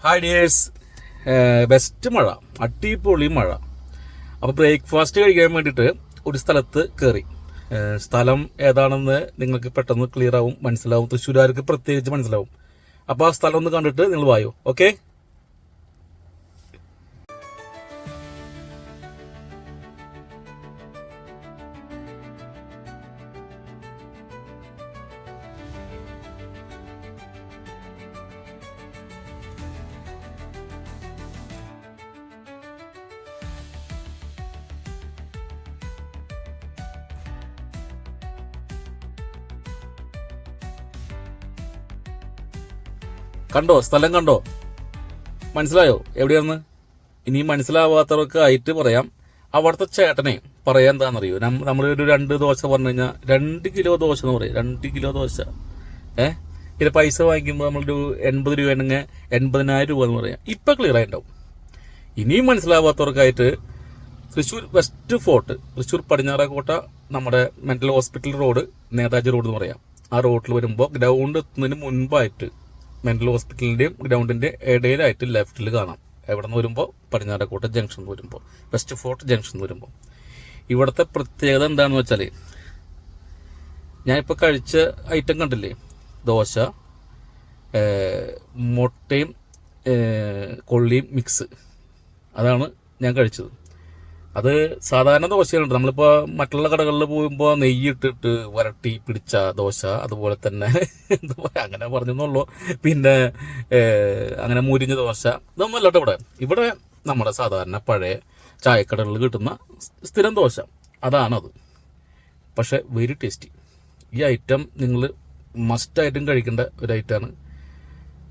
Hi dears, best മഴ, അടിപൊളി മഴ. അപ്പോൾ ബ്രേക്ക്ഫാസ്റ്റ് കഴിക്കാൻ വേണ്ടിയിട്ട് ഒരു സ്ഥലത്ത് കയറി. സ്ഥലം ഏതാണെന്ന് നിങ്ങൾക്ക് പെട്ടെന്ന് ക്ലിയർ ആവും, മനസ്സിലാവും. തൃശ്ശൂരുകാർക്ക് പ്രത്യേകിച്ച് മനസ്സിലാവും. അപ്പോൾ ആ സ്ഥലം ഒന്ന് കണ്ടിട്ട് നിങ്ങൾ വായോ. ഓക്കെ. കണ്ടോ, സ്ഥലം കണ്ടോ, മനസ്സിലായോ എവിടെയാന്ന്? ഇനി മനസ്സിലാവാത്തവർക്ക് ആയിട്ട് പറയാം. അവിടുത്തെ ചേട്ടനെ പറയാൻ എന്താണെന്നറിയോ, നമ്മളൊരു 2 ദോശ പറഞ്ഞു കഴിഞ്ഞാൽ 2 കിലോ ദോശ എന്ന് പറയും. 2 കിലോ ദോശ. ഇത് പൈസ വാങ്ങിക്കുമ്പോൾ നമ്മളൊരു 80 രൂപ ഉണ്ടെങ്കിൽ 80,000 രൂപ എന്ന് പറയാം. ഇപ്പം ക്ലിയർ ആയിട്ടുണ്ടാവും. ഇനിയും മനസ്സിലാവാത്തവർക്കായിട്ട് തൃശ്ശൂർ വെസ്റ്റ് ഫോർട്ട്, തൃശ്ശൂർ പടിഞ്ഞാറേക്കോട്ട, നമ്മുടെ mental hospital road, Netaji road എന്ന് പറയാം. ആ റോഡിൽ വരുമ്പോൾ ഗ്രൗണ്ട് എത്തുന്നതിന് മുൻപായിട്ട് മെന്റൽ ഹോസ്പിറ്റലിൻ്റെയും ഗ്രൗണ്ടിൻ്റെ ഇടയിലായിട്ട് ലെഫ്റ്റിൽ കാണാം. എവിടെ നിന്ന് വരുമ്പോൾ പടിഞ്ഞാറേക്കോട്ട ജംഗ്ഷൻ എന്ന് വരുമ്പോൾ, വെസ്റ്റ് ഫോർട്ട് ജംഗ്ഷൻ എന്ന് വരുമ്പോൾ. ഇവിടുത്തെ പ്രത്യേകത എന്താണെന്ന് വെച്ചാൽ, ഞാനിപ്പോൾ കഴിച്ച ഐറ്റം കണ്ടില്ലേ, ദോശ, മുട്ടയും കൊള്ളിയും മിക്സ്, അതാണ് ഞാൻ കഴിച്ചത്. അത് സാധാരണ ദോശയുണ്ട്. നമ്മളിപ്പോൾ മറ്റുള്ള കടകളിൽ പോകുമ്പോൾ നെയ്യിട്ടിട്ട് വരട്ടി പിടിച്ച ദോശ, അതുപോലെ തന്നെ അങ്ങനെ പറഞ്ഞെന്നുള്ളൂ. പിന്നെ അങ്ങനെ മുരിഞ്ഞ ദോശ, ഇതൊന്നും അല്ലട്ടോ ഇവിടെ നമ്മുടെ സാധാരണ പഴയ ചായക്കടകളിൽ കിട്ടുന്ന സ്ഥിരം ദോശ, അതാണത്. പക്ഷെ വെരി ടേസ്റ്റി. ഈ ഐറ്റം നിങ്ങൾ മസ്റ്റായിട്ടും കഴിക്കേണ്ട ഒരു ഐറ്റമാണ്.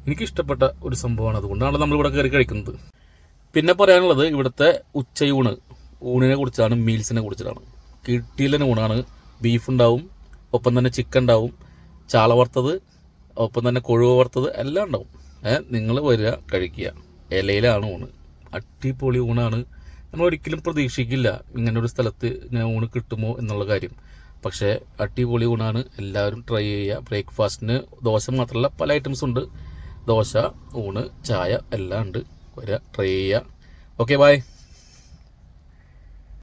എനിക്കിഷ്ടപ്പെട്ട ഒരു സംഭവമാണ്, അതുകൊണ്ടാണ് നമ്മളിവിടെ കയറി കഴിക്കുന്നത്. പിന്നെ പറയാനുള്ളത് ഇവിടുത്തെ ഊണിനെ കുറിച്ചാണ്, മീൽസിനെ കുറിച്ചിട്ടാണ്. കിട്ടിയില്ല ഊണാണ്. ബീഫ് ഉണ്ടാവും, ഒപ്പം തന്നെ ചിക്കൻ ഉണ്ടാവും, ചാള വറുത്തത്, ഒപ്പം തന്നെ കൊഴുവ വറുത്തത്, എല്ലാം ഉണ്ടാവും. നിങ്ങൾ വരിക, കഴിക്കുക. ഇലയിലാണ് ഊണ്. അടിപൊളി ഊണാണ്. നമ്മൾ ഒരിക്കലും പ്രതീക്ഷിക്കില്ല ഇങ്ങനൊരു സ്ഥലത്ത് ഇങ്ങനെ ഊണ് കിട്ടുമോ എന്നുള്ള കാര്യം. പക്ഷേ അടിപൊളി ഊണാണ്. എല്ലാവരും ട്രൈ ചെയ്യുക. ബ്രേക്ക്ഫാസ്റ്റിന് ദോശ മാത്രമല്ല, പല ഐറ്റംസ് ഉണ്ട്. ദോശ, ഊണ്, ചായ എല്ലാം ഉണ്ട്. വരിക, ട്രൈ ചെയ്യുക. Okay, by.